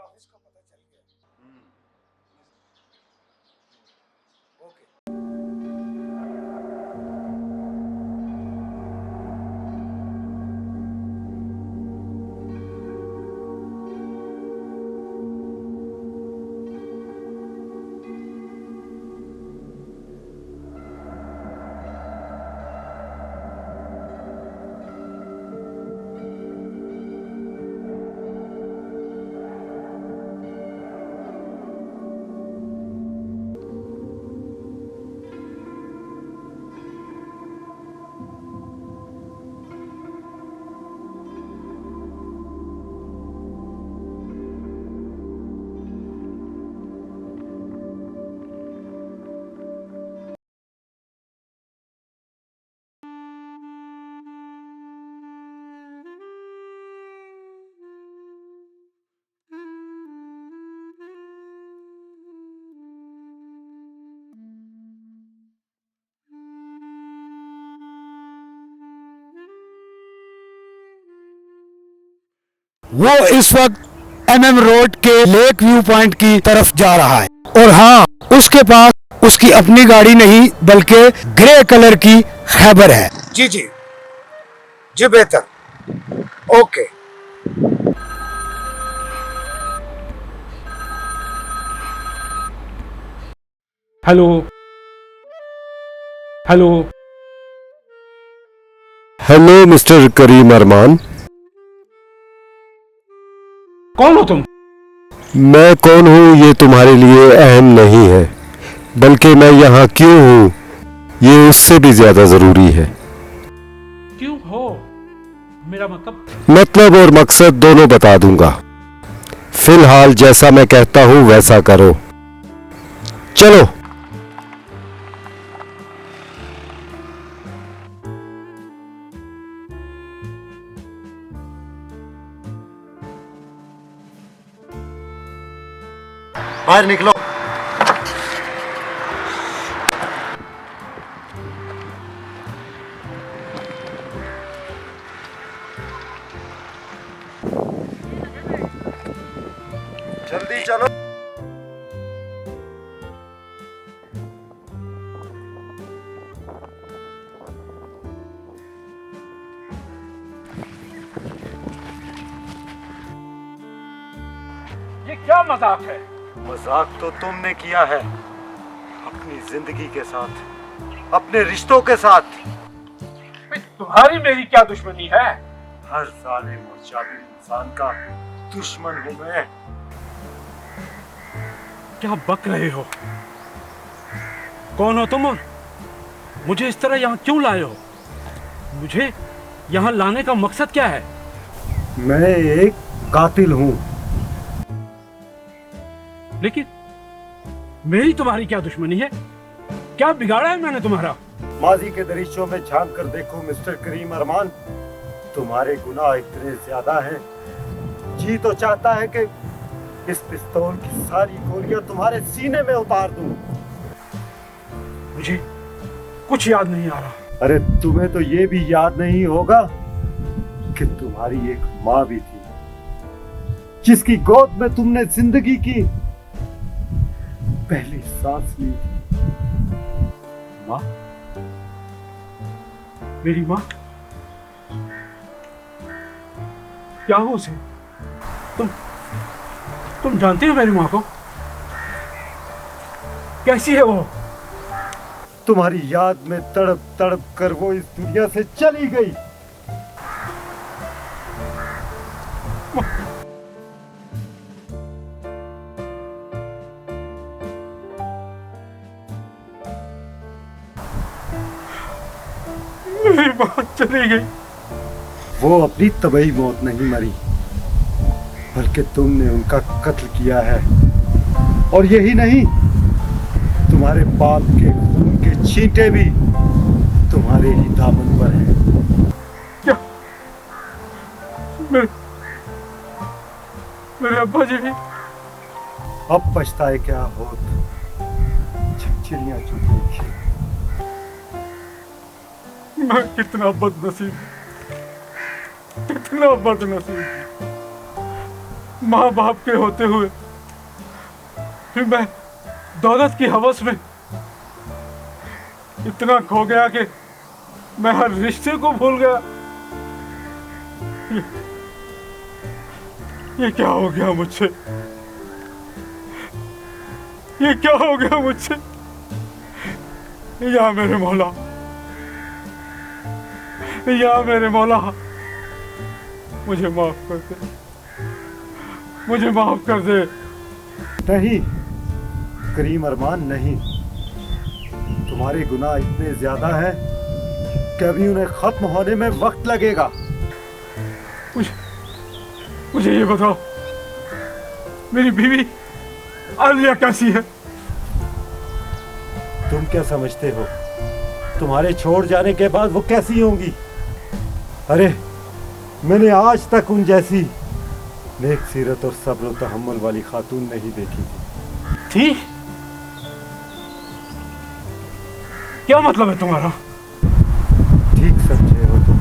Office का पता चल गया। ओके। वो इस वक्त एमएम रोड के लेक व्यू पॉइंट की तरफ जा रहा है और हाँ, उसके पास उसकी अपनी गाड़ी नहीं बल्कि ग्रे कलर की खैबर है। जी जी जी, बेहतर। Okay. Hello hello. Hello mister Karim Arman. कौन हो तुम? मैं कौन हूँ ये तुम्हारे लिए अहम नहीं है, बल्कि मैं यहाँ क्यों हूँ ये उससे भी ज्यादा जरूरी है। क्यों हो? मेरा मतलब मतलब और मकसद दोनों बता दूंगा। फिलहाल जैसा मैं कहता हूँ वैसा करो। चलो। बाहर निकलो। जल्दी चलो। ये क्या मजाक है? मजाक तो तुमने किया है अपनी जिंदगी के साथ, अपने रिश्तों के साथ। तुम्हारी मेरी क्या दुश्मनी है? हर जालिम और जाबिर इंसान का दुश्मन हूं मैं। क्या बक रहे हो? कौन हो तुम और मुझे इस तरह यहाँ क्यों लाए हो? मुझे यहाँ लाने का मकसद क्या है? मैं एक कातिल हूं। लेकिन मेरी तुम्हारी क्या दुश्मनी है? क्या बिगाड़ा है मैंने तुम्हारा? माजी के दरिश्चों में झांक कर देखो मिस्टर करीम अरमान, तुम्हारे गुनाह इतने ज्यादा हैं, जी तो चाहता है कि इस पिस्तौल की सारी गोलियां तुम्हारे सीने में उतार दूं। मुझे कुछ याद नहीं आ रहा। अरे तुम्हें तो ये भी याद नहीं होगा कि तुम्हारी एक माँ भी थी, जिसकी गोद में तुमने जिंदगी की पहली सांस ली थी। माँ? मेरी माँ? क्या हो उसे? तुम जानते हो मेरी माँ को? कैसी है वो? तुम्हारी याद में तड़प तड़प कर वो इस दुनिया से चली गई। मेरी माँ चली गई। वो अपनी तबई मौत नहीं मरी, बल्कि तुमने उनका कत्ल किया है। और यही नहीं, तुम्हारे बाप के खून के छींटे भी तुम्हारे ही दामन पर हैं। क्या? मेरे अब्बा जी भी? अब पछताए क्या होत, जब चिड़िया चुग गई। मैं कितना बदनसीब, कितना बदनसीब। माँ बाप के होते हुए फिर मैं दौलत की हवस में इतना खो गया कि मैं हर रिश्ते को भूल गया। ये क्या हो गया मुझसे? ये क्या हो गया मुझसे? या मेरे मौला, या मेरे मौला, मुझे माफ कर दे, मुझे माफ कर दे। नहीं करीम अरमान, नहीं। तुम्हारे गुनाह इतने ज्यादा हैं कि अभी उन्हें खत्म होने में वक्त लगेगा। मुझे ये बताओ, मेरी बीवी आलिया कैसी है? तुम क्या समझते हो तुम्हारे छोड़ जाने के बाद वो कैसी होंगी? अरे मैंने आज तक उन जैसी नेक सीरत और सब्र और तहम्मुल वाली खातून नहीं देखी थी। क्या मतलब है तुम्हारा? ठीक समझे हो तुम।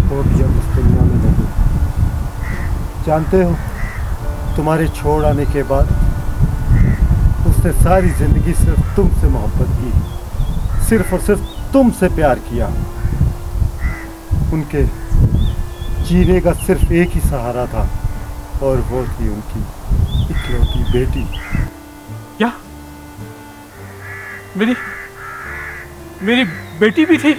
वो भी अब इस दुनिया में नहीं। जानते हो तुम्हारे छोड़ आने के बाद उसने सारी जिंदगी सिर्फ तुमसे मोहब्बत की, सिर्फ और सिर्फ तुमसे प्यार किया। उनके जीने का सिर्फ एक ही सहारा था और वो थी उनकी इकलौती बेटी। क्या? मेरी बेटी भी थी?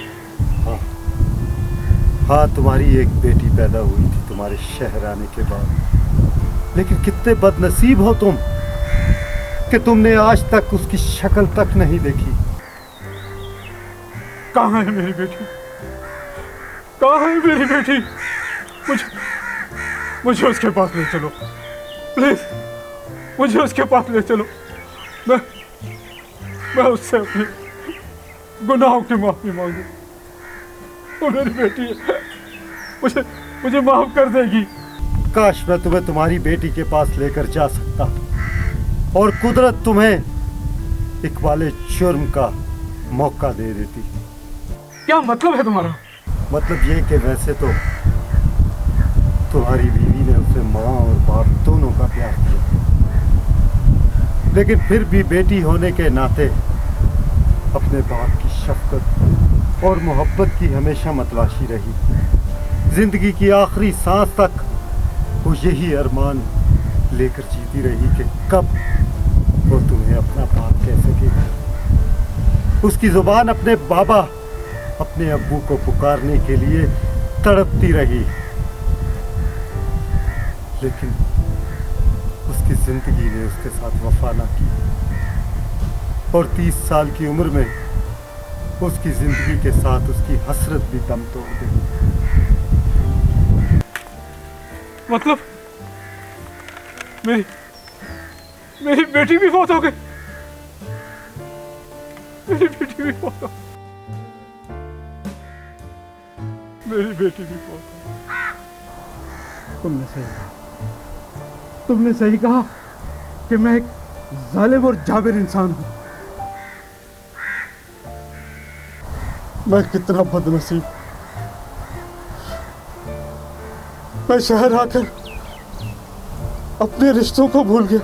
हाँ तुम्हारी एक बेटी पैदा हुई थी तुम्हारे शहर आने के बाद। लेकिन कितने बदनसीब हो तुम कि तुमने आज तक उसकी शक्ल तक नहीं देखी। कहाँ है मेरी बेटी? कहाँ है मेरी बेटी? मुझे उसके पास ले चलो प्लीज, मुझे उसके पास ले चलो। मैं उससे अपने गुनाहों की माफी मांगू। वो मेरी बेटी है, मुझे माफ कर देगी। काश मैं तुम्हें तुम्हारी बेटी के पास लेकर जा सकता और कुदरत तुम्हें इकबाले जुर्म का मौका दे देती। क्या मतलब है तुम्हारा? मतलब ये कि वैसे तो तुम्हारी बीवी ने उसे माँ और बाप दोनों का प्यार किया, लेकिन फिर भी बेटी होने के नाते अपने बाप की शफकत और मोहब्बत की हमेशा मतलाशी रही। जिंदगी की आखिरी सांस तक वो यही अरमान लेकर जीती रही कि कब वो तुम्हें अपना बाप कह सकेगा। उसकी जुबान अपने बाबा, अपने अब्बू को पुकारने के लिए तड़पती रही, लेकिन उसकी जिंदगी ने उसके साथ वफा ना की और 30 साल की उम्र में उसकी जिंदगी के साथ उसकी हसरत भी दम तोड़ गई। मतलब मेरी बेटी भी फौत हो गई? मेरी बेटी भी फौत हो गई? मेरी बेटी भी फौत हो गई? तुमने सही कहा कि मैं एक जालिम और जाबिर इंसान हूं। मैं कितना बदनसीब। मैं शहर आकर अपने रिश्तों को भूल गया,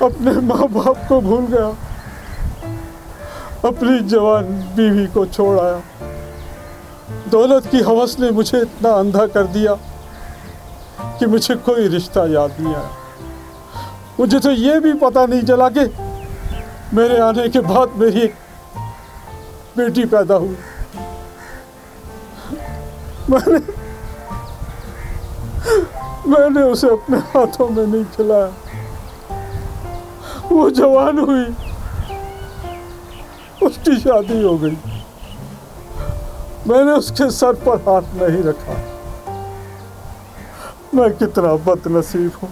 अपने माँ बाप को भूल गया, अपनी जवान बीवी को छोड़ आया। दौलत की हवस ने मुझे इतना अंधा कर दिया कि मुझे कोई रिश्ता याद नहीं आया। मुझे तो ये भी पता नहीं चला कि मेरे आने के बाद मेरी एक बेटी पैदा हुई। मैंने उसे अपने हाथों में नहीं खिलाया। वो जवान हुई, उसकी शादी हो गई, मैंने उसके सर पर हाथ नहीं रखा। मैं कितना बदनसीब हूँ,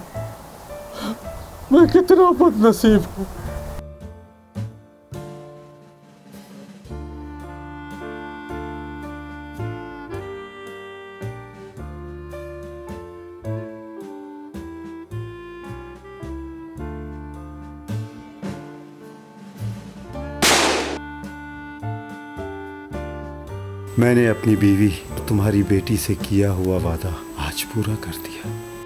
मैं कितना बदनसीब हूँ। मैंने अपनी बीवी तुम्हारी बेटी से किया हुआ वादा आज आज पूरा कर दिया।